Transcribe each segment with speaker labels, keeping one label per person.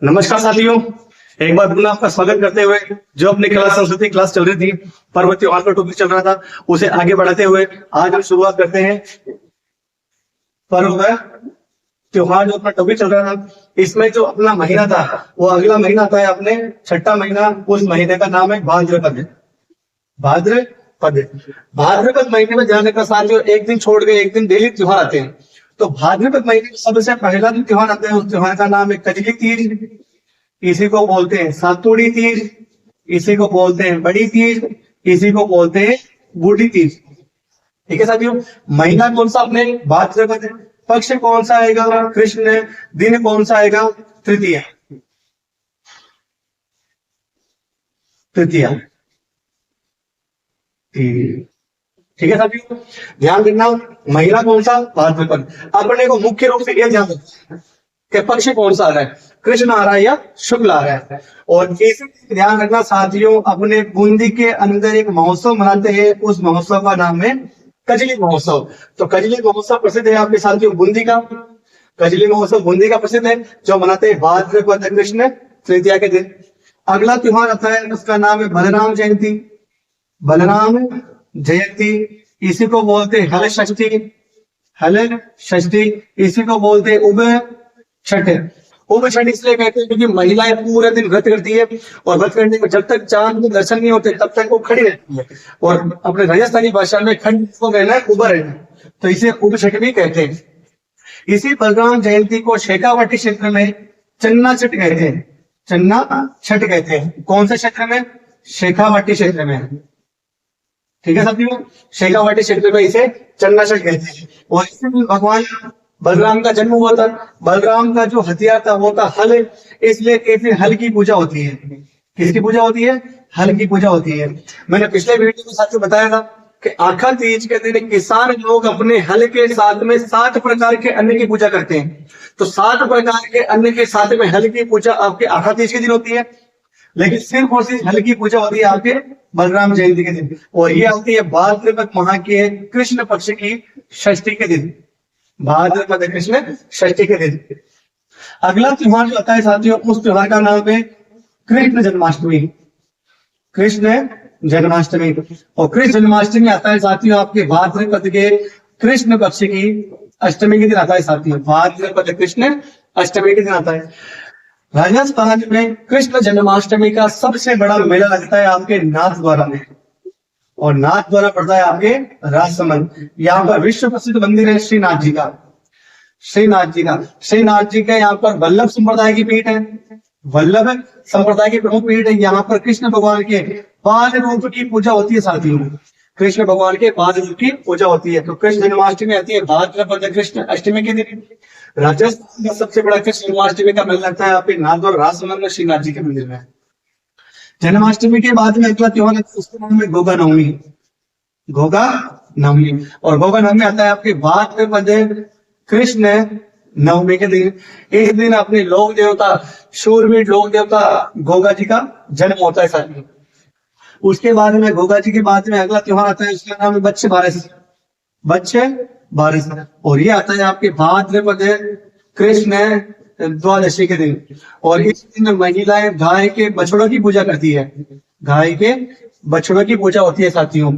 Speaker 1: नमस्कार साथियों, एक बार पुनः आपका स्वागत करते हुए जो अपनी कला संस्कृति क्लास चल रही थी, पर्व त्योहार का टॉपिक चल रहा था, उसे आगे बढ़ाते हुए आज हम शुरुआत करते हैं पर्व त्योहार। जो अपना टॉपिक चल रहा था, इसमें जो अपना महीना था वो अगला महीना आता है अपने छठा महीना। उस महीने का नाम है भाद्रपद। भाद्रपद भाद्रपद महीने में ध्यान रखना साथियों, एक दिन छोड़ के एक दिन डेली त्योहार आते हैं। तो भाद्रपद महीने में सबसे पहला जो त्योहार आता है उस त्योहार का नाम है कजली तीज। इसी को बोलते हैं सातुड़ी तीज, इसी को बोलते हैं बड़ी तीज, इसी को बोलते हैं बूढ़ी तीज। ठीक है साथियों, महीना कौन सा अपने भाद्रपद, पक्ष कौन सा आएगा कृष्ण, दिन कौन सा आएगा तृतीया। तृतीया ठीक है साथियों, ध्यान रखना महीना कौन सा भाद्रपद। अपने को मुख्य रूप से यह ध्यान रखना कि पक्ष कौन सा आ रहा है, कृष्ण आ रहा है या शुक्ल आ रहा है। और इसे ध्यान रखना साथियों, अपने बूंदी के अंदर एक महोत्सव मनाते हैं, उस महोत्सव का नाम है कजली महोत्सव। तो कजली महोत्सव प्रसिद्ध है आपके साथियों बूंदी का। कजली महोत्सव बूंदी का प्रसिद्ध है, जो मनाते हैं भाद्रपद कृष्ण तृतीया के दिन। अगला त्योहार आता है, उसका नाम है बलराम जयंती। बलराम जयंती, इसी को बोलते हैं हल षष्ठी। हल षष्ठी, इसी को बोलते हैं उब छठ। उब छठ इसलिए कहते हैं क्योंकि महिलाएं पूरे दिन व्रत करती है, और व्रत करने में जब तक चांद के दर्शन नहीं होते तब तक वो खड़ी रहती है। और अपने राजस्थानी भाषा में खंड को कहना है उबर रहना, तो इसे उब छठ भी कहते हैं। इसी बलराम जयंती को शेखावाटी क्षेत्र में चन्ना छठ कहते हैं। चन्ना छठ कहते हैं। कौन से क्षेत्र में? शेखावाटी क्षेत्र में। ठीक है साथियों, शेखावाटी क्षेत्र में इसे चन्ना छठ कहते हैं। और इसी दिन भगवान बलराम का जन्म हुआ था। बलराम का जो हथियार था वो था हल, इसलिए इस दिन हल की पूजा होती है। किसकी पूजा होती है? हल की पूजा होती है। मैंने पिछले वीडियो में साथियों बताया था कि आखा तीज के दिन किसान लोग अपने हल के साथ में 7 प्रकार के अन्न की पूजा करते हैं। तो 7 प्रकार के अन्न के साथ में हल की पूजा आपके आखा तीज के दिन होती है, लेकिन सिर्फ और सिर्फ हल की पूजा होती है आपके बलराम जयंती के दिन। और ये होती है भाद्रपद माह के कृष्ण पक्ष की षष्ठी के दिन। भाद्रपद कृष्ण षष्ठी के दिन अगला त्योहार जो आता है साथियों, उस त्योहार का नाम है कृष्ण जन्माष्टमी। कृष्ण जन्माष्टमी। और कृष्ण जन्माष्टमी आता है साथियों आपके भाद्रपद के कृष्ण पक्ष की अष्टमी के दिन आता है साथियों। भाद्रपद कृष्ण अष्टमी के दिन आता है। राजस्थान में कृष्ण जन्माष्टमी का सबसे बड़ा मेला लगता है आपके नाथद्वारा में, और नाथद्वारा पड़ता है आपके राजसमंद। यहाँ पर विश्व प्रसिद्ध मंदिर है श्रीनाथ जी का। श्रीनाथ जी का यहाँ पर वल्लभ संप्रदाय की पीठ है। वल्लभ संप्रदाय की प्रमुख पीठ है। यहाँ पर कृष्ण भगवान के पाद रूप की पूजा होती है साथियों। कृष्ण भगवान के पाद रूप की पूजा होती है। तो कृष्ण जन्माष्टमी आती है भाद्रपद कृष्ण अष्टमी के दिन। राजस्थान का सबसे बड़ा कृष्ण जन्माष्टमी का मेला लगता है आपके नाथद्वारा राजसमंद में श्रीनाथ जी के मंदिर में। जन्माष्टमी के बाद में अगला त्योहार है, उसका नाम है गोगा नवमी। गोगा नवमी। और गोगा नवमी आता है आपके भाद्रपद कृष्ण नवमी के दिन। इस दिन अपने लोक देवता, शूरवीर लोक देवता गोगा जी का जन्म होता है साथियों। उसके बाद में गोगा जी के बाद में अगला त्योहार आता है, उसका नाम है बच्चे बारस। बच्चे बारस। और ये आता है आपके भाद्रपद कृष्ण द्वादशी के दिन। और इस दिन महिलाएं गाय के बछड़ों की पूजा करती है। गाय के बछड़ों की पूजा होती है साथियों।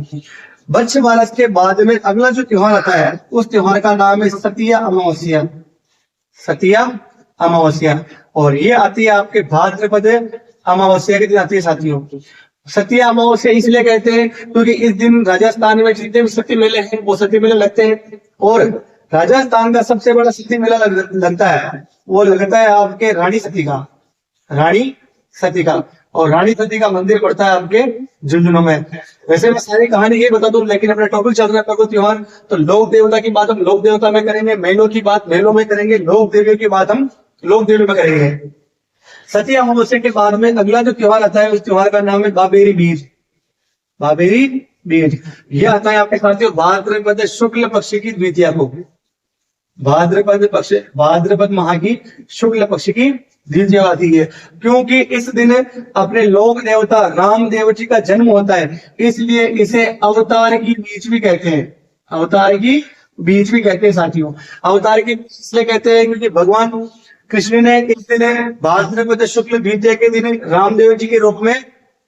Speaker 1: बच्चे बारस के बाद में अगला जो त्योहार आता है, उस त्योहार का नाम है सतिया अमावस्या। सतिया अमावस्या। और ये आती है आपके भाद्रपद अमावस्या के दिन आती है साथियों। सतिया अमावस्या इसलिए कहते हैं क्योंकि इस दिन राजस्थान में जितने भी सती मेले हैं वो सती मेले लगते हैं। और राजस्थान का सबसे बड़ा सती मेला लगता है, वो लगता है आपके रानी सती का। रानी सती का। और रानी सती का मंदिर पड़ता है आपके झुंझुनू में। वैसे मैं सारी कहानी ये बता दूं, लेकिन अपना टॉपिक चल रहा है पर्व त्योहार, तो लोक देवता की बात हम लोक देवता में करेंगे, मेलों की बात मेलों में करेंगे, लोक देवियों की बात हम लोक देवियों में करेंगे। सती अमावस्या के बाद में अगला जो त्योहार आता है, उस त्योहार का नाम है बाबेरी बीज। बाबेरी बीज ये आता है आपके साथियों भाद्रपद शुक्ल पक्ष की द्वितीया को। भाद्रपद माह की शुक्ल पक्ष की द्वितीया आती है, क्योंकि इस दिन अपने लोक देवता रामदेव जी का जन्म होता है, इसलिए इसे अवतार की बीज भी कहते हैं। अवतार की बीज भी कहते हैं साथियों। अवतार की इसलिए कहते हैं क्योंकि भगवान कृष्ण ने इस दिन भाद्रपद शुक्ल द्वितीया के दिन रामदेव जी के रूप में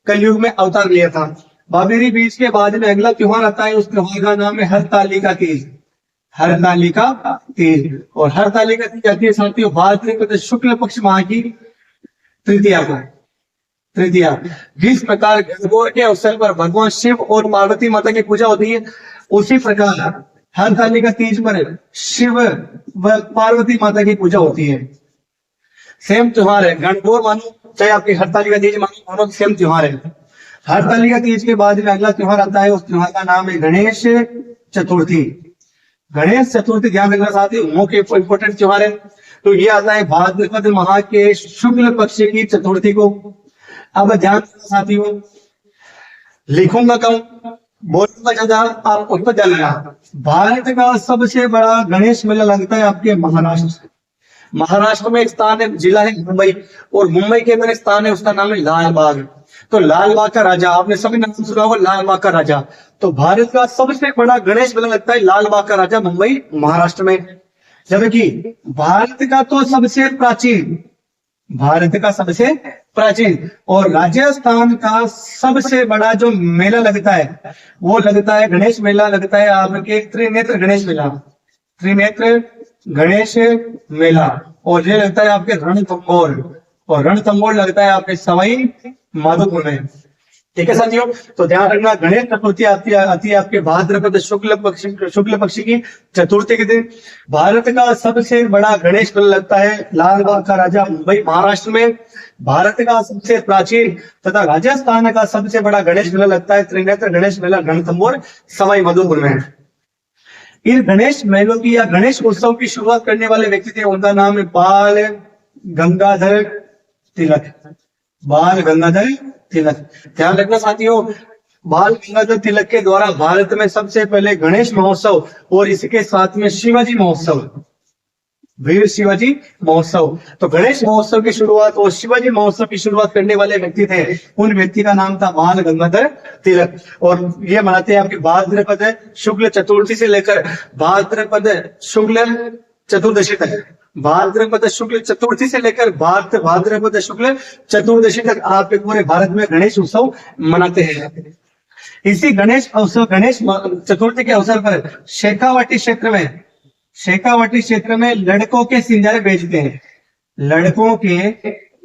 Speaker 1: कलयुग में अवतार लिया था। बाबेरी बीज के बाद में अगला त्योहार आता है, उस त्योहार का नाम है हरतालिका तीज। हरतालिका तीज, और हरतालिका तीज आती है साथियों भाद्रपद शुक्ल पक्ष माह की तृतीया को। तृतीया, जिस प्रकार गणगौर के अवसर पर भगवान शिव और पार्वती माता की पूजा होती है, उसी प्रकार हरतालिका तीज पर शिव व पार्वती माता की पूजा होती है। सेम त्योहार है, गणगौर मानो चाहे आपकी हरतालिका तीज मानो, दोनों सेम त्योहार है। हरतालिका तीज के बाद में अगला त्योहार आता है, उस त्योहार का नाम है गणेश चतुर्थी। गणेश चतुर्थी ध्यान रखना साथियों, मुख्य इंपोर्टेंट त्योहार है। तो ये आता है भाद्रपद माह के शुक्ल पक्ष की चतुर्थी को। अब ध्यान साथियों, लिखूंगा कम बोलूंगा ज्यादा, आप उस पर ध्यान देना। भारत का सबसे बड़ा गणेश मेला लगता है आपके महाराष्ट्र। महाराष्ट्र में एक स्थान है, जिला है मुंबई, और मुंबई के अंदर स्थान है, उसका नाम है लालबाग। तो लालबाग का राजा, आपने सभी नाम सुना होगा, लालबाग का राजा। तो भारत का सबसे बड़ा गणेश मेला लगता है लालबाग का राजा, मुंबई महाराष्ट्र में। जबकि भारत का तो सबसे प्राचीन, भारत का सबसे प्राचीन और राजस्थान का सबसे बड़ा जो मेला लगता है, वो लगता है गणेश मेला लगता है आपके त्रिनेत्र गणेश मेला। त्रिनेत्र गणेश मेला, और ये लगता है आपके रणथंबोर, और रणथंबोर लगता है आपके सवाई माधोपुर में। ठीक है साथियों, तो ध्यान रखना, गणेश चतुर्थी आती है आपके भाद्रपद शुक्ल पक्ष की चतुर्थी के दिन। भारत का सबसे बड़ा गणेश मेला लगता है लालबाग का राजा, मुंबई महाराष्ट्र में। भारत का सबसे प्राचीन तथा राजस्थान का सबसे बड़ा गणेश मेला लगता है त्रिनेत्र गणेश मेला, रणथंबोर सवाई माधोपुर में। इन गणेश मेलों की या गणेश उत्सव की शुरुआत करने वाले व्यक्ति थे, उनका नाम है बाल गंगाधर तिलक। बाल गंगाधर तिलक, ध्यान रखना साथियों, बाल गंगाधर तिलक के द्वारा भारत में सबसे पहले गणेश महोत्सव और इसके साथ में शिवाजी महोत्सव, वीर शिवाजी महोत्सव, तो गणेश महोत्सव की शुरुआत और शिवाजी महोत्सव की शुरुआत करने वाले व्यक्ति थे, उन व्यक्ति का नाम था बाल गंगाधर तिलक। और ये मनाते हैं आपके भाद्रपद शुक्ल चतुर्थी से लेकर भाद्रपद शुक्ल चतुर्दशी तक। भाद्रपद शुक्ल चतुर्थी से लेकर भाद्रपद शुक्ल चतुर्दशी तक आपके पूरे भारत में गणेश उत्सव मनाते हैं। इसी गणेश चतुर्थी के अवसर पर शेखावाटी क्षेत्र में लड़कों के सिंजारे बेचते हैं। लड़कों के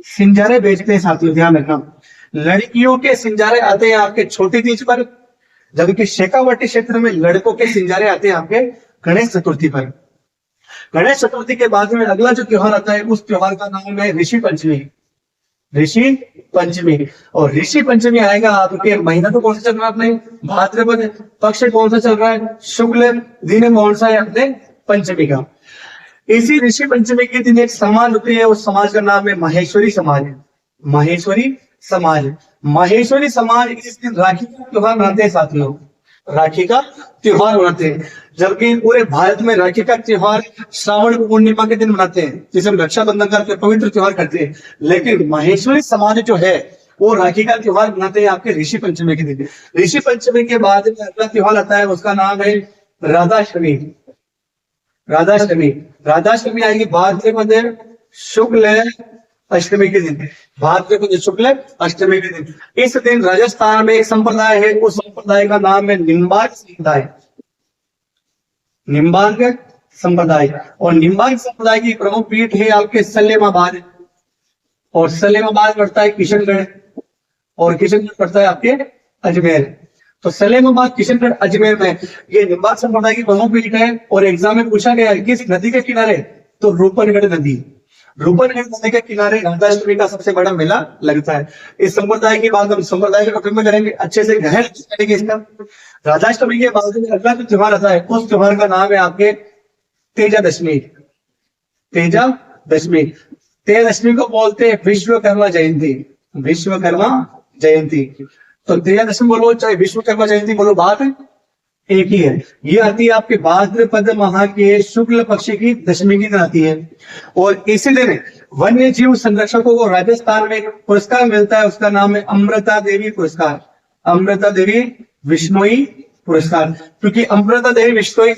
Speaker 1: सिंजारे बेचते हैं साथियों, ध्यान रखना, लड़कियों के सिंजारे आते हैं आपके छोटी तीज पर, जबकि शेखावाटी क्षेत्र में लड़कों के सिंजारे आते हैं आपके गणेश चतुर्थी पर। गणेश चतुर्थी के बाद में अगला जो त्योहार आता है, उस त्योहार का नाम है ऋषि पंचमी। ऋषि पंचमी, और ऋषि पंचमी आएगा आपके महीना तो कौन सा चल रहा है अपने, भाद्रपद, पक्ष कौन सा चल रहा है, शुक्ल, दिन कौन सा है अपने पंचमी का। इसी ऋषि पंचमी के दिन एक समाज होती है, उस समाज का नाम है माहेश्वरी समाज। माहेश्वरी समाज, माहेश्वरी समाज इस दिन राखी का त्योहार मनाते हैं साथियों, राखी का त्योहार मनाते हैं। जबकि पूरे भारत में राखी का त्योहार श्रावण पूर्णिमा के दिन मनाते हैं, जिसे हम रक्षाबंधन का पवित्र त्योहार करते हैं। लेकिन माहेश्वरी समाज जो है वो राखी का त्योहार मनाते हैं आपके ऋषि पंचमी के दिन। ऋषि पंचमी के बाद में अगला त्योहार आता है, उसका नाम है राधाष्टमी। राधाष्टमी, राधाष्टमी आएगी भाद्रपद शुक्ल अष्टमी के दिन, भाद्रपद शुक्ल अष्टमी के दिन। इस दिन राजस्थान में एक संप्रदाय है, उस संप्रदाय का नाम है निम्बार्क संप्रदाय। निम्बार्क संप्रदाय, और निम्बार्क संप्रदाय की प्रमुख पीठ है आपके सलेमाबाद, और सलेमाबाद पड़ता है किशनगढ़, और किशनगढ़ पड़ता है आपके अजमेर। तो सलेमाबाद, किशनगढ़, अजमेर में ये निम्बार्क संप्रदाय की प्रमुख पीठ है। और एग्जाम में पूछा गया किस नदी के किनारे, तो रूपनगढ़ नदी। रूपनगढ़ नदी के किनारे राधाष्टमी का सबसे बड़ा मेला लगता है। इस संप्रदाय की बात हम संप्रदाय के टॉपिक में करेंगे, अच्छे से गहन करेंगे इसका। राधाष्टमी के बाद में अगला जो त्योहार आता है, उस त्योहार का नाम है आपके तेजादशमी। तेजादशमी, तेजादशमी को बोलते हैं विश्वकर्मा जयंती। विश्वकर्मा जयंती, तो तेजादशमी बोलो चाहे विश्वकर्मा जयंती बोलो, बात एक ही है। ये आती है आपके भाद्रपद माह के शुक्ल पक्ष की दशमी की दिन आती है। और इसी दिन वन्य जीव संरक्षकों को राजस्थान में एक पुरस्कार मिलता है, उसका नाम है अमृता देवी पुरस्कार। अमृता देवी विश्नोई पुरस्कार, क्योंकि अमृता देवी विश्नोई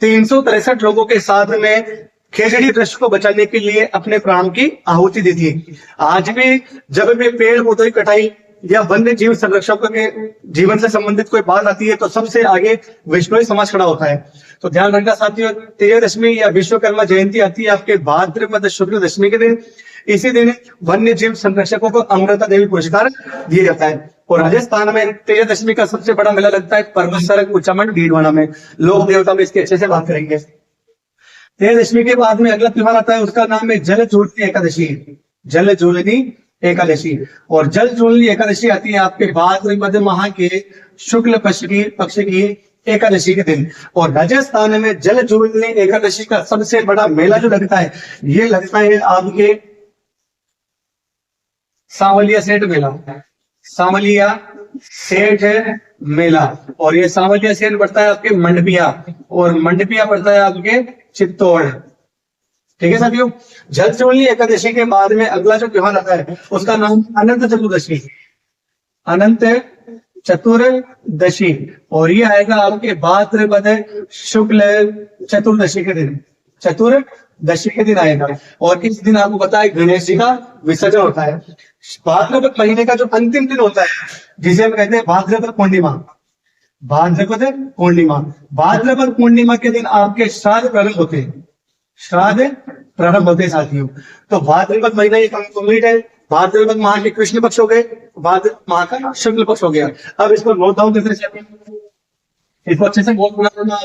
Speaker 1: 363 लोगों के साथ में खेजड़ी वृक्ष को बचाने के लिए अपने प्राण की आहुति दी थी। आज भी जब भी पेड़ पौधों की कटाई या वन्य जीव संरक्षकों के जीवन से संबंधित कोई बात आती है तो सबसे आगे वैष्णव समाज खड़ा होता है। तो ध्यान रखना साथियों, तेजदशमी या विश्वकर्मा जयंती आती है आपके भाद्रपद शुक्ल दशमी के दिन। इसी दिन वन्य जीव संरक्षकों को अमृता देवी पुरस्कार दिया जाता है। और राजस्थान में तेजदशमी का सबसे बड़ा मेला लगता है परमेश्वर उच्चामंड भीलवाड़ा में। लोक देवता में इसकी अच्छे से बात करेंगे। तेजदशमी के बाद में अगला त्योहार आता है, उसका नाम है जल जोड़नी एकादशी। जल जोड़नी एकादशी। और जल जोड़नी एकादशी आती है आपके भाद्रपद माह के शुक्ल पक्ष की एकादशी के दिन। और राजस्थान में जल जोड़नी एकादशी का सबसे बड़ा मेला जो लगता है, ये लगता है आपके सांवलिया सेठ मेला। सांवलिया सेठ मेला। और ये सांवलिया सेठ पड़ता है आपके मंडपिया, और मंडपिया पड़ता है आपके चित्तौड़। ठीक है साथियों। जल जोड़नी एकादशी के बाद में अगला जो त्योहार आता है उसका नाम अनंत चतुर्दशी। अनंत चतुर्दशी। और ये आएगा आपके भाद्रपद शुक्ल चतुर्दशी के दिन। चतुर्दशी के दिन आएगा। और इस दिन आपको पता है गणेश जी का विसर्जन होता है। भाद्रपद महीने का जो अंतिम दिन होता है जिसे हम कहते हैं भाद्रपद पूर्णिमा। भाद्रपद पूर्णिमा। भाद्रपद पूर्णिमा के दिन आपके श्राद्ध प्रारंभ होते हैं। श्राद्ध प्रारंभ होते हैं साथियों। तो भाद्रपद महीना ये कंप्लीट है। भाद्रपद माह के कृष्ण पक्ष हो गए, भाद्र माह का शुक्ल पक्ष हो गया। अब इसको नोट डाउन करते हैं, इसको अच्छे से नोट करना।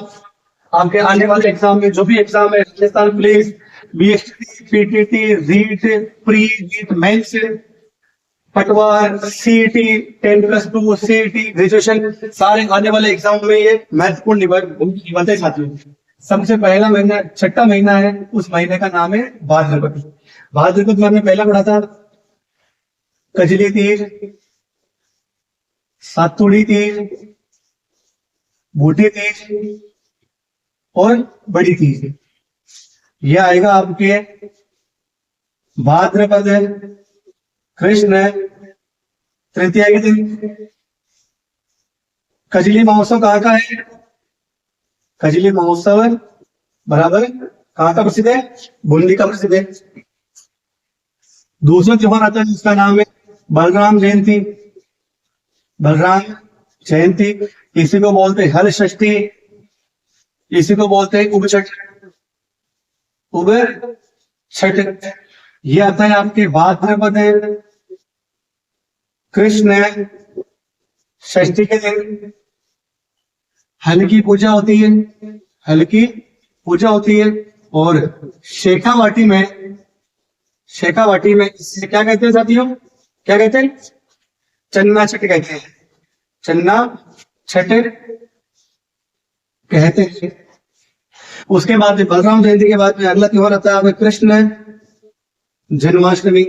Speaker 1: आपके आने वाले एग्जाम में जो भी एग्जाम है, Rajasthan police, BST, PTT, REET, pre, REET, mains, Patwar, CET, 10+2, CET, graduation, सारे आने वाले एग्जाम में ये महत्वपूर्ण निबंध है साथियों। सबसे पहला महीना, छठा महीना है, उस महीने का नाम है भाद्रपद। भाद्रपद में हमने पहला पढ़ा था कजली तीज, सातुड़ी तीज, बूटी तीज और बड़ी तीज। यह आएगा आपके भाद्रपद कृष्ण तृतीया के दिन। कजली महोत्सव कहाँ का है? कजली महोत्सव बराबर कहाँ का प्रसिद्ध है? बूंदी का प्रसिद्ध है। दूसरा त्योहार आता है उसका नाम है बलराम जयंती। बलराम जयंती, इसी को बोलते हैं हर षष्ठी, इसी को बोलते हैं उब छठ। उब छठ ये आता है आपके भाद्रपद कृष्ण षष्ठी के दिन। हल्की पूजा होती है, हल्की पूजा होती है। और शेखावाटी में, शेखावाटी में इसे क्या कहते हैं साथियों? क्या कहते हैं? चन्ना छठ कहते हैं। चन्ना छठ कहते हैं। उसके बाद में बलराम जयंती के बाद में अगला त्योहार आता है कृष्ण जन्माष्टमी।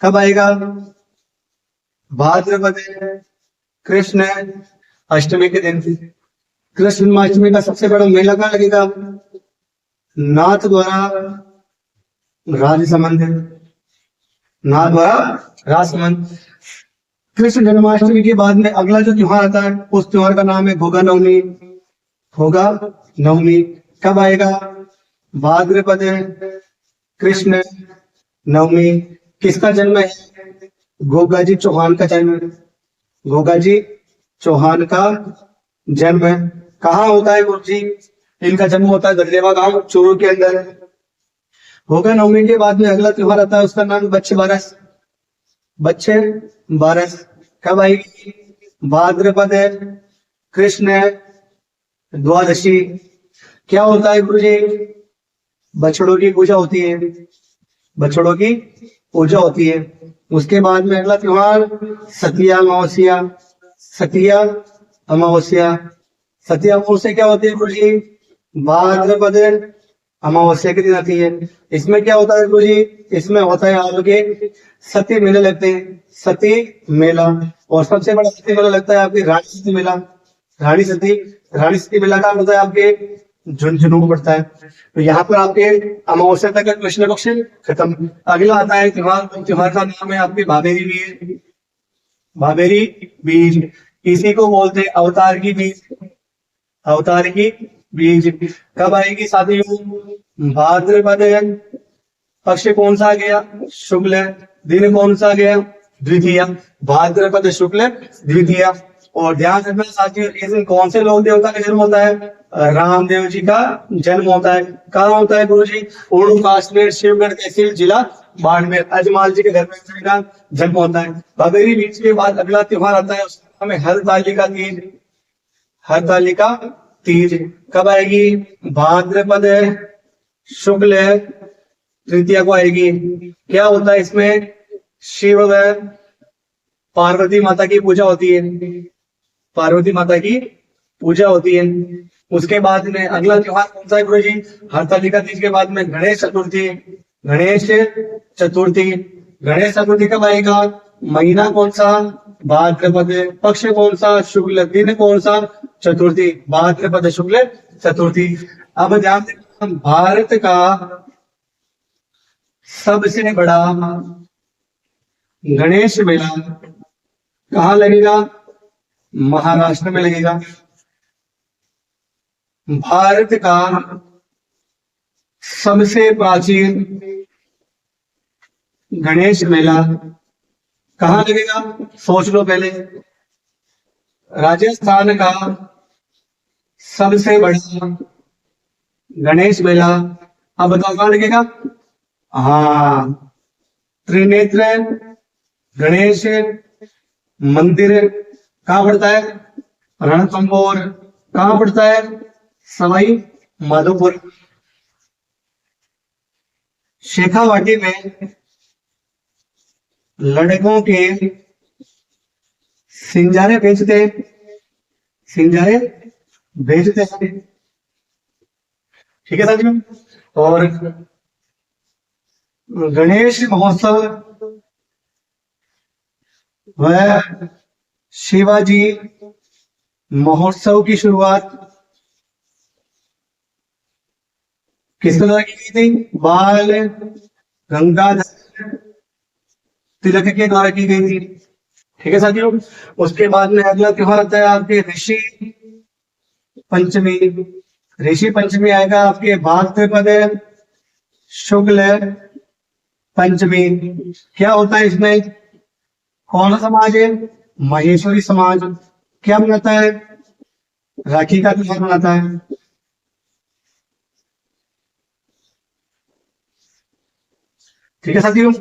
Speaker 1: कब आएगा? भाद्रपद कृष्ण अष्टमी के दिन। कृष्ण जन्माष्टमी का सबसे बड़ा मेला कहाँ लगेगा? नाथ द्वारा राजसमंद। नाथ द्वारा राजसमंद। कृष्ण जन्माष्टमी के बाद में अगला जो त्योहार आता है उस त्योहार का नाम है घोगा नवमी। घोगा नवमी कब आएगा? भाद्रपद कृष्ण नवमी। किसका जन्म है? गोगा जी चौहान का जन्म। गोगा जी चौहान का जन्म है। कहाँ होता है गुरु जी? इनका जन्म होता है दरदेवा गांव चूरू के अंदर। होगा नवमी के बाद में अगला त्योहार आता है उसका नाम बच्चे बारस। बच्चे बारस कब आएगी? भाद्रपद कृष्ण द्वादशी। क्या होता है गुरु जी? बछड़ों की पूजा होती है। बछड़ों की पूजा होती है। उसके बाद में अगला त्योहार सतिया अमावस्या। सतिया अमावस्या। सतिया अमावस्या क्या होती है गुरु जी? भाद्रपद अमावस्या के दिन आती है। इसमें क्या होता है गुरु जी? इसमें होता है आपके सती मेले लगते हैं। सती मेला। और सबसे बड़ा सती मेला लगता है आपके रानी सती मेला। रानी सती मेला का होता है आपके झुंझुनू पड़ता है। तो यहाँ पर आपके अमावस्या तक कृष्ण पक्ष खत्म। अगला आता है त्योहार। त्योहार का नाम है आपके भावेरी बीज। भावेरी बीज, इसी को बोलते हैं अवतार की बीज। अवतार की बीज। कब आएगी साथियों? भाद्रपद पक्ष कौन सा आ गया? शुक्ल। दिन कौन सा आ गया? द्वितीया। भाद्रपद शुक्ल द्वितीया। और ध्यान रखना साथियों, इस दिन कौन से लोक देवता का जन्म होता है? रामदेव जी का जन्म होता है। कहाँ होता है गुरु जी? उड़ू काश्मीर, शिवगढ़ तहसील, जिला बाड़मेर। अजमाल जी के घर में इनका जन्म होता है। भगरी बीच के बाद अगला त्योहार आता है, उसका नाम है हरतालिका तीज। हरतालिका तीज कब आएगी? भाद्रपद शुक्ल तृतीया को आएगी। क्या होता है इसमें? शिव व पार्वती माता की पूजा होती है। पार्वती माता की पूजा होती है। उसके बाद में अगला त्योहार कौन सा है गुरु जी? हरतालिका तीज के बाद में गणेश चतुर्थी। गणेश चतुर्थी। गणेश चतुर्थी कब आएगा? महीना कौन सा? भाद्रपद। पक्ष कौन सा? शुक्ल। दिन कौन सा? चतुर्थी। भाद्रपद शुक्ल चतुर्थी। अब ध्यान देना, भारत का सबसे बड़ा गणेश मेला कहाँ लगेगा? महाराष्ट्र में लगेगा। भारत का सबसे प्राचीन गणेश मेला कहाँ लगेगा? सोच लो पहले। राजस्थान का सबसे बड़ा गणेश मेला, अब बताओ कहाँ लगेगा? हाँ, त्रिनेत्र गणेश मंदिर कहाँ पड़ता है? रणथंभौर। कहाँ पड़ता है? सवाई माधोपुर। शेखावाटी में लड़कों के सिंजारे बेचते, सिंजारे बेचते हैं। ठीक है साथियों। और गणेश महोत्सव व शिवाजी महोत्सव की शुरुआत किसके द्वारा की गई थी? बाल गंगाधर तिलक के द्वारा की गई थी। ठीक है साथियों। उसके बाद में अगला त्योहार आता है आपके ऋषि पंचमी। ऋषि पंचमी आएगा आपके भाद्रपद शुक्ल पंचमी। क्या होता है इसमें? कौन सा समाज है? महेश्वरी समाज। क्या मनाता है? राखी का त्योहार मनाता है। ठीक है साथियों।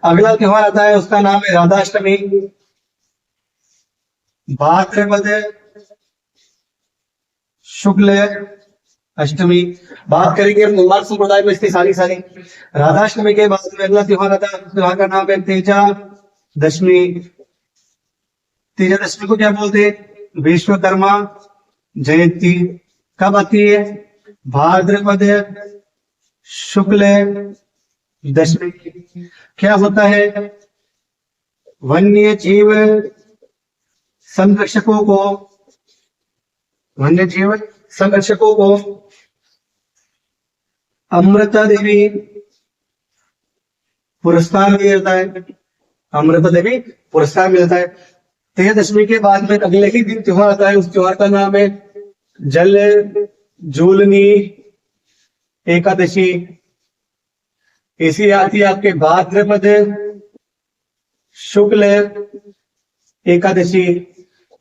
Speaker 1: अगला त्योहार आता है, उसका नाम है राधाष्टमी। भाद्रपद शुक्ल अष्टमी। बात करेंगे हम निर्माण संप्रदाय में इसकी सारी सारी। राधाष्टमी के बाद में अगला त्योहार आता है, त्योहार का नाम है तेजा दशमी। तेजा दशमी को क्या बोलते हैं? विश्वकर्मा जयंती। कब आती है? भाद्रपद शुक्ल दशमी। क्या होता है? वन्य जीव संरक्षकों को, वन्य जीव संरक्षकों को अमृता देवी पुरस्कार मिलता है। अमृता देवी पुरस्कार मिलता है। तेजदशमी के बाद में अगले ही दिन त्योहार आता है, उस त्योहार का नाम है जल जूलनी एकादशी। इसी आती है आपके भाद्रपद शुक्ल एकादशी।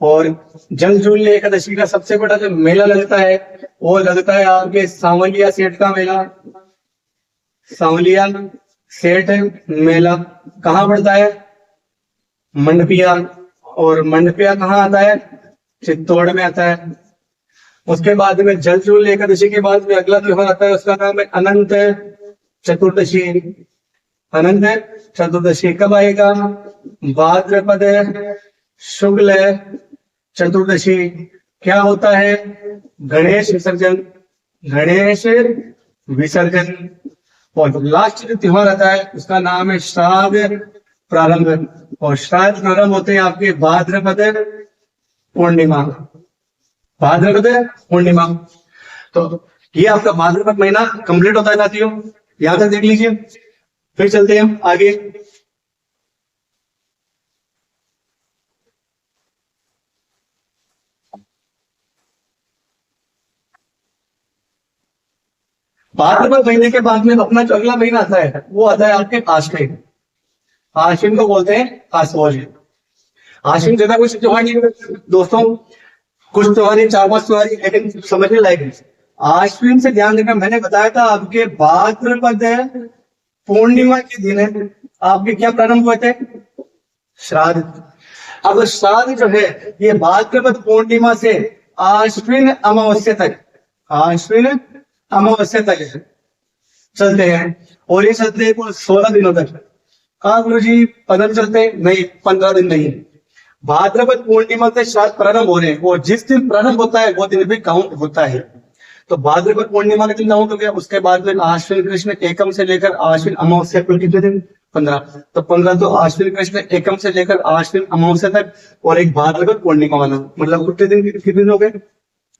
Speaker 1: और जल जूलनी एकादशी का सबसे बड़ा जो मेला लगता है वो लगता है आपके सांवलिया सेठ का मेला। सांवलिया सेठ मेला कहाँ पड़ता है? मंडपिया। और मंडपिया कहाँ आता है? चित्तौड़ में आता है। उसके बाद में जल जूल एकादशी के बाद में अगला त्योहार आता है, उसका नाम है अनंत चतुर्दशी। अनंत चतुर्दशी कब आएगा? भाद्रपद शुक्ल चतुर्दशी। क्या होता है? गणेश विसर्जन। गणेश विसर्जन। और लास्ट जो त्योहार आता है उसका नाम है श्राद्ध प्रारंभ। और श्राद्ध प्रारंभ होते हैं आपके भाद्रपद पूर्णिमा। भाद्रपद पूर्णिमा। तो ये आपका भाद्रपद महीना कंप्लीट होता है साथियों। यहां तक देख लीजिए, फिर चलते हैं हम आगे। भाद्रपद महीने के बाद में अपना जो अगला महीना आता है वो आता है आपके आश्विन। आश्विन को बोलते हैं आश्वज। आश्विन ज्यादा कुछ त्योहार नहीं है दोस्तों, कुछ त्योहार 4-5 त्योहार, लेकिन समझने लायक है। आश्विन से ध्यान देना, मैंने बताया था आपके भाद्रपद पूर्णिमा के दिन है आपके क्या प्रारंभ हुए थे, श्राद्ध। अब श्राद्ध जो है ये भाद्रपद पूर्णिमा से आश्विन अमावस्या तक, आश्विन अमावस्या तक चलते हैं, और ये चलते हैं कुल 16 दिनों तक। कहा गुरु जी 15 चलते हैं? नहीं, 15 दिन नहीं। भाद्रपद पूर्णिमा से श्राद्ध प्रारंभ हो रहे हैं, और जिस दिन प्रारंभ होता है वो दिन भी काउंट होता है। तो भाद्रपद पूर्णिमा के दिन काउंट हो गया, उसके बाद में आश्विन कृष्ण एकम से लेकर आश्विन अमावस्या कुल कितने दिन, 15। तो 15 तो आश्विन कृष्ण एकम से लेकर आश्विन अमावस्या तक, और एक भाद्रपद पूर्णिमा वाला, मतलब कितने दिन हो गए,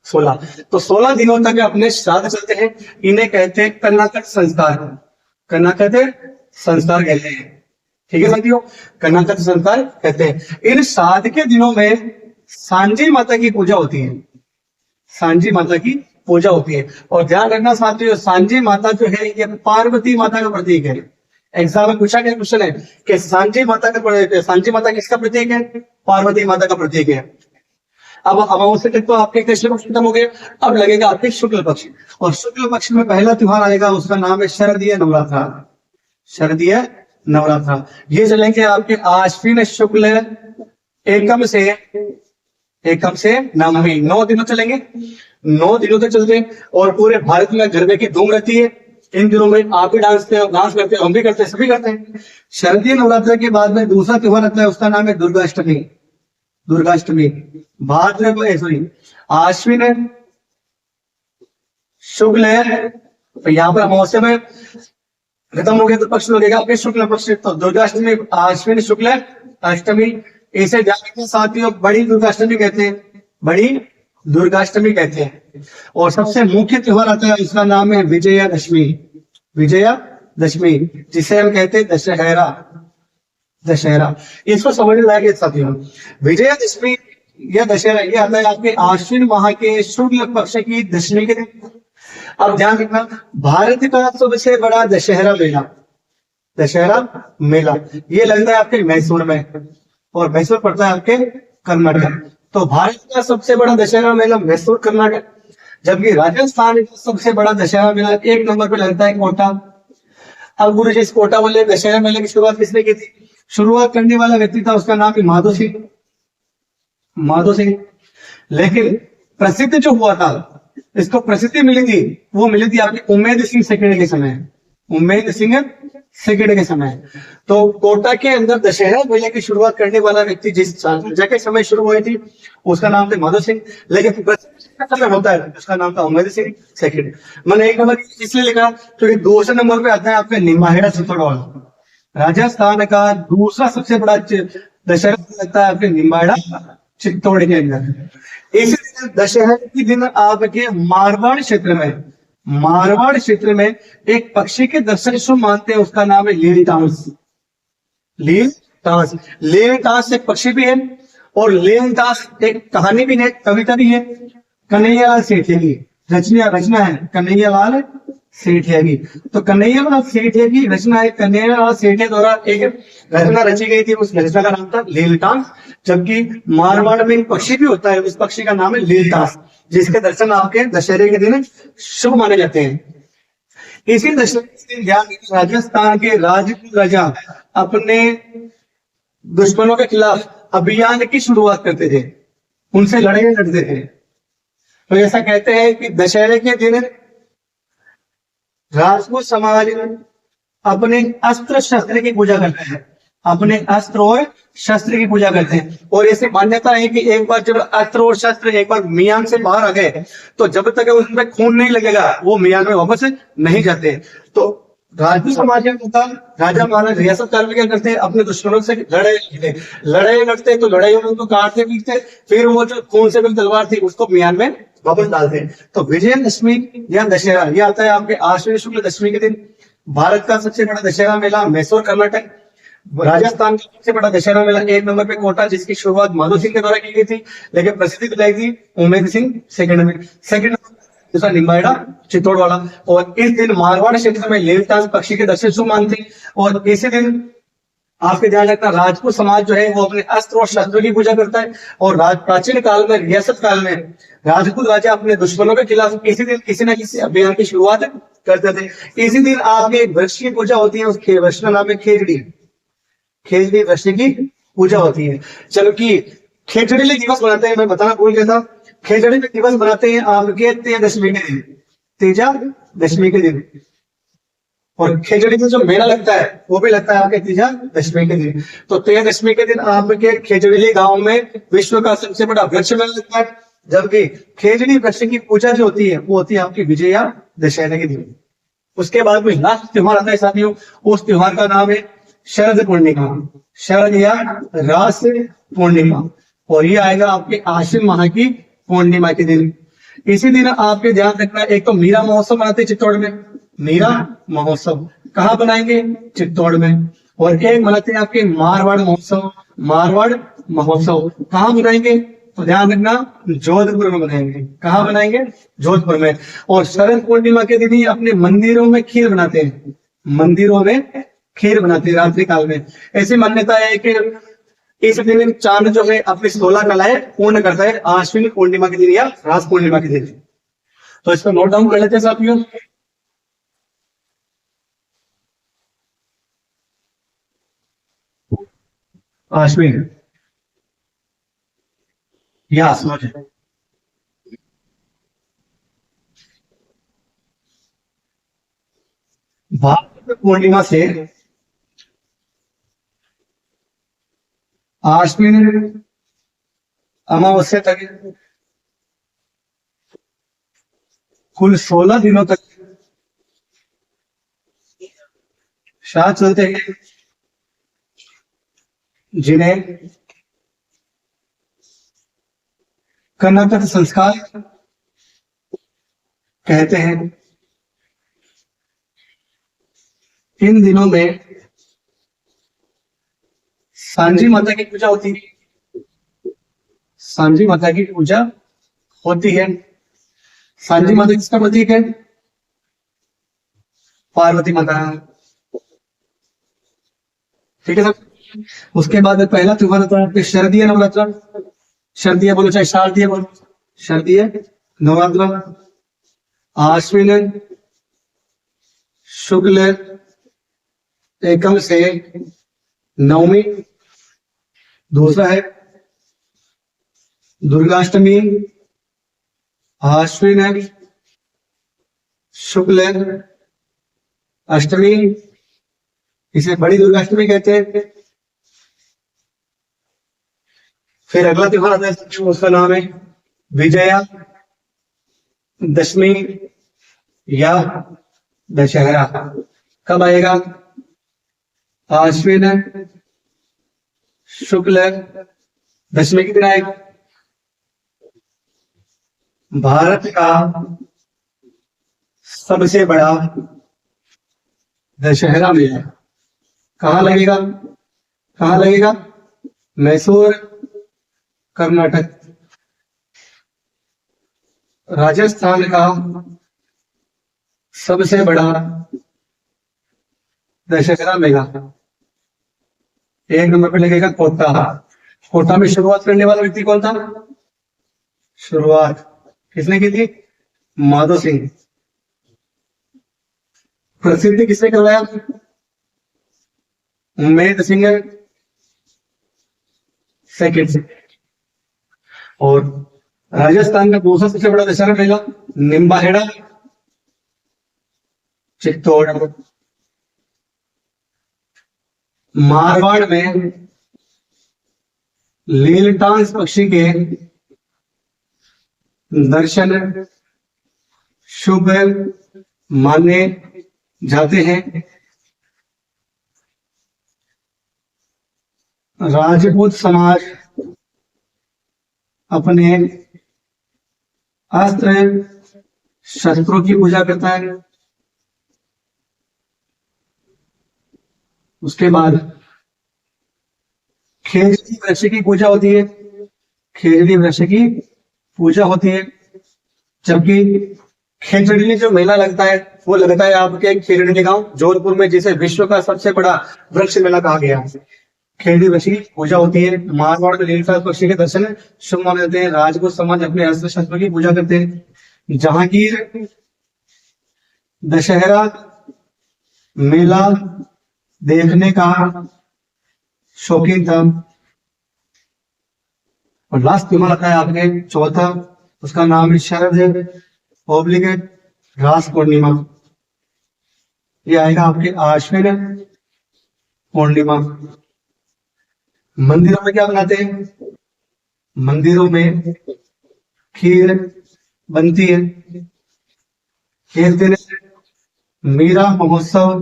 Speaker 1: 16। तो 16 दिनों तक अपने श्राद्ध चलते हैं। इन्हें कहते हैं कर्नाटक संस्कार, कर्नाटक संस्कार कहते हैं। ठीक है साथियों, कर्नाटक संस्कार कहते हैं। इन श्राद्ध के दिनों में सांजी माता की पूजा होती है, सांजी माता की पूजा होती है। और ध्यान रखना साथियों, सांजी माता जो है ये पार्वती माता का प्रतीक है। एग्जाम में पूछा गया क्वेश्चन है कि सांजी माता किसका प्रतीक है, पार्वती माता का प्रतीक है। अब अमावस्या तक तो आपके कृष्ण पक्ष खत्म हो गए, अब लगेगा आपके शुक्ल पक्ष, और शुक्ल पक्ष में पहला त्योहार आएगा, उसका नाम है शारदीय नवरात्र। शारदीय नवरात्र ये चलेंगे आपके आश्विन शुक्ल एकम से नवमी, 9 दिनों चलेंगे, 9 दिनों तक चलते हैं। और पूरे भारत में गरबे की धूम रहती है इन दिनों में। आप भी डांस करते हो, हम भी करते हैं, सभी करते हैं। शारदीय नवरात्र के बाद में दूसरा त्योहार आता है, उसका नाम है दुर्गाष्टमी। दुर्गाष्टमी भाद्रपद आश्विन शुक्ल है, तो यहाँ पर अमावस्या में खत्म हो गया तो पक्ष लगेगा आपके शुक्ल पक्ष। तो दुर्गाष्टमी आश्विन शुक्ल अष्टमी, इसे जाकर साथियों बड़ी दुर्गाष्टमी कहते हैं, बड़ी दुर्गाष्टमी कहते हैं। और सबसे मुख्य त्योहार आता है, उसका नाम है विजयादशमी। विजयादशमी जिसे हम कहते हैं दशहरा, दशहरा। इसको समझने लायक है साथियों। विजयादशमी या दशहरा ये आता है आपके आश्विन माह के शुक्ल पक्ष की दशमी के दिन। अब ध्यान रखना, भारत का सबसे बड़ा दशहरा मेला, दशहरा मेला ये लगता है आपके मैसूर में, और मैसूर पड़ता है आपके कर्नाटक। तो भारत का सबसे बड़ा दशहरा मेला मैसूर कर्नाटक, जबकि राजस्थान का सबसे बड़ा दशहरा मेला 1 नंबर पे लगता है कोटा। अब गुरु जी इस कोटा वाले दशहरा मेले की शुरुआत किसने की थी? शुरुआत करने वाला व्यक्ति था, उसका नाम है माधो सिंह, माधो सिंह। लेकिन प्रसिद्ध जो हुआ था, इसको प्रसिद्धि मिली थी, वो मिली थी आपके उम्मेद सिंह सेकेंड के समय, उम्मेद सिंह सेकेंड के समय। तो कोटा के अंदर दशहरा मेले की शुरुआत करने वाला व्यक्ति जिस जगह के समय शुरू हुई थी उसका नाम था माधो सिंह, लेकिन समय होता है उसका नाम था उम्मेद सिंह सेकेंड। मैंने 1 नंबर इसलिए लिखा क्योंकि दूसरे नंबर पे आता है आपका निमाहेड़ा चित्तौड़। राजस्थान का दूसरा सबसे बड़ा दशहरा लगता है आपके निमाहेड़ा चित्तौड़ के अंदर। इसी दिन दशहरे के दिन आपके मारवाड़ क्षेत्र में, मारवाड़ क्षेत्र में एक पक्षी के दर्शन शुभ मानते हैं, उसका नाम है लीलटांस। लीलटांस, लीलटांस एक पक्षी भी है, और लीलटांस एक कहानी भी है, कविता भी है। कन्हैयालाल सेठिया की रचना है, कन्हैयालाल सेठिया की। तो कन्हैयालाल सेठिया की रचना है, कन्हैयालाल सेठिया द्वारा एक रचना रची गई थी, उस रचना का नाम था लीलटांस। जबकि मारवाड़ में एक पक्षी भी होता है, उस पक्षी का नाम है लीलटांस, जिसके दर्शन आपके दशहरे के दिन शुभ माने जाते हैं। इसी दशहरे के दिन ध्यान, राजस्थान के राजपूत राजा अपने दुश्मनों के खिलाफ अभियान की शुरुआत करते थे, उनसे लड़ाई लड़ते थे। तो ऐसा कहते हैं कि दशहरे के दिन राजपूत समाज अपने अस्त्र शस्त्र की पूजा करते हैं, अपने अस्त्र और शस्त्र की पूजा करते हैं। और ऐसी मान्यता है कि एक बार जब अस्त्र और शस्त्र एक बार मियान से बाहर आ गए तो जब तक उसमें खून नहीं लगेगा वो मियान में वापस नहीं जाते। तो राजपूत समाज के राजा महाराज रियासत कार क्या करते हैं, अपने दुश्मनों से लड़ाई लड़ते तो लड़ाई में उनको काटते पीटते, फिर वो जो खून से बनी तलवार थी उसको मियान में वापस डालते हैं। तो विजयदशमी या दशहरा ये आता है आपके आश्विन शुक्ल दशमी के दिन। भारत का सबसे बड़ा दशहरा मेला मैसूर कर्नाटक। राजस्थान का सबसे बड़ा दशहरा मेला 1 नंबर पे कोटा, जिसकी शुरुआत माधो सिंह के द्वारा की गई थी, लेकिन प्रसिद्धि दिलाई थी उम्मेद सिंह सेकंड में। सेकंड दूसरा निम्बाहेड़ा चित्तौड़ वाला। और इस दिन मारवाड़ क्षेत्र में लेवतास पक्षी के दर्शन शुभ मानते हैं। और इसी दिन आपके ध्यान रखना, राजपूत समाज जो है वो अपने अस्त्र और शस्त्रों की पूजा करता है। और प्राचीन काल में, रियासत काल में, राजपूत राजा अपने दुश्मनों के खिलाफ इसी दिन किसी न किसी अभियान की शुरुआत करते थे। इसी दिन आपके एक वृक्ष की पूजा होती है, उस वृक्ष का नाम है खेजड़ी। खेजड़ी वृक्ष की पूजा होती है। चलो कि खेजड़ी दिवस मनाते हैं, मैं बताना भूल गया था। खेजड़ी दिवस मनाते हैं आपके तेजा दशमी के दिन, तेजा दशमी के दिन। और खेजड़ी में जो मेला लगता है वो भी लगता है आपके तेजा दशमी के दिन। तो तेजा दशमी के दिन आपके खेजड़ी गांव में विश्व का सबसे बड़ा वृक्ष मेला लगता है। जबकि खेजड़ी वृक्ष की पूजा जो होती है वो होती है आपकी विजया दशहरा के दिन। उसके बाद में लास्ट त्योहार आता है साथियों, उस त्योहार का नाम है शरद पूर्णिमा। शरद या रास पूर्णिमा। और ये आएगा आपके आश्विन माह की पूर्णिमा के दिन। इसी दिन आपके ध्यान रखना, एक तो मीरा महोत्सव मनाते हैं चित्तौड़ में। मीरा महोत्सव कहाँ बनाएंगे? चित्तौड़ में। और एक मनाते हैं आपके मारवाड़ महोत्सव। मारवाड़ महोत्सव कहाँ बनाएंगे? तो ध्यान रखना, जोधपुर में बनाएंगे। कहाँ बनाएंगे? जोधपुर में। और शरद पूर्णिमा के दिन ही अपने मंदिरों में खीर बनाते हैं। मंदिरों में खीर बनाते हैं रात्रि काल में। ऐसी मान्यता है कि इस दिन चांद जो है अपनी 16 कलाएं पूर्ण करता है आश्विन पूर्णिमा के दिन या रास पूर्णिमा के दिन। तो इसको नोट डाउन कर लेते हैं साथियों। आश्विन या समझ, भाद्रपद पूर्णिमा से आश्विन अमावस्या तक कुल 16 दिनों तक श्राद्ध चलते हैं, जिन्हें कर्नाटक संस्कार कहते हैं। इन दिनों में सांझी माता की पूजा होती है। सांझी माता की पूजा होती है। सांझी माता किसका प्रतीक है? पार्वती माता। ठीक है सर। उसके बाद पहला त्योहार होता है शरदीय नवरात्र। शरदीय बोलो चाहे शारदीय बोलो, शरदीय नवरात्र। आश्विन शुक्ल एकम से नवमी। दूसरा है दुर्गाष्टमी। आश्विन शुक्ल अष्टमी, इसे बड़ी दुर्गाष्टमी कहते हैं। फिर अगला त्योहार आता है, उसका नाम है विजया दशमी या दशहरा। कब आएगा? आश्विन शुक्ल दशमी के दिन आएगा। भारत का सबसे बड़ा दशहरा मेला कहाँ लगेगा? कहाँ लगेगा? मैसूर कर्नाटक। राजस्थान का सबसे बड़ा दशहरा मेला 1 नंबर पे लगेगा कोटा। कोटा में शुरुआत करने वाला व्यक्ति कौन था? शुरुआत किसने की थी? माधो सिंह। प्रसिद्ध किसने करवाया? उम्मेद सिंह सेकंड से। और राजस्थान का दूसरा सबसे बड़ा दशहरा मेला निम्बाहेड़ा चित्तौड़। मारवाड़ में लीलटांस पक्षी के दर्शन शुभ माने जाते हैं। राजपूत समाज अपने अस्त्र शस्त्रों की पूजा करता है। उसके बाद खेजड़ी वृक्ष की पूजा होती है। खेजड़ी वृक्ष की पूजा होती है। जबकि खेतड़ी जो मेला लगता है वो लगता है आपके खेतड़ी गांव जोधपुर में, जिसे विश्व का सबसे बड़ा वृक्ष मेला कहा गया है। खेतड़ी वृक्ष की पूजा होती है। मारवाड़ में नीलकंठ पक्षी के दर्शन शुभ माने जाते हैं। राजपूत समाज अपने अस्त्र शस्त्र की पूजा करते हैं। जहांगीर दशहरा मेला देखने का शौकीन था। और लास्ट क्यों रखा है आपने चौथा, उसका नाम है शरद है ऑब्लिगेट रास पूर्णिमा। ये आएगा आपके आश्विन पूर्णिमा। मंदिरों में क्या बनाते हैं? मंदिरों में खीर बनती है। एक दिन मीरा महोत्सव।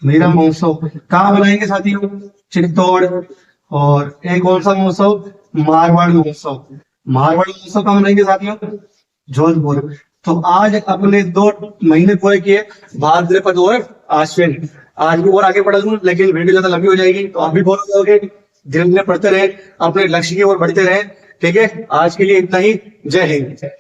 Speaker 1: मीरा महोत्सव कहाँ बनाएंगे साथियों? चित्तौड़। और एक कौन सा महोत्सव? मारवाड़ महोत्सव। मारवाड़ महोत्सव कहाँ बनाएंगे साथियों? जोधपुर। तो आज अपने 2 महीने पूरे किए, भाद्रपद और आश्विन। आज भी और आगे बढ़ा दूं लेकिन वीडियो ज्यादा लंबी हो जाएगी, तो आप भी बोर हो जाओगे। धीरे धीरे पढ़ते रहे, अपने लक्ष्य की ओर बढ़ते रहे। ठीक है, आज के लिए इतना ही। जय हिंद।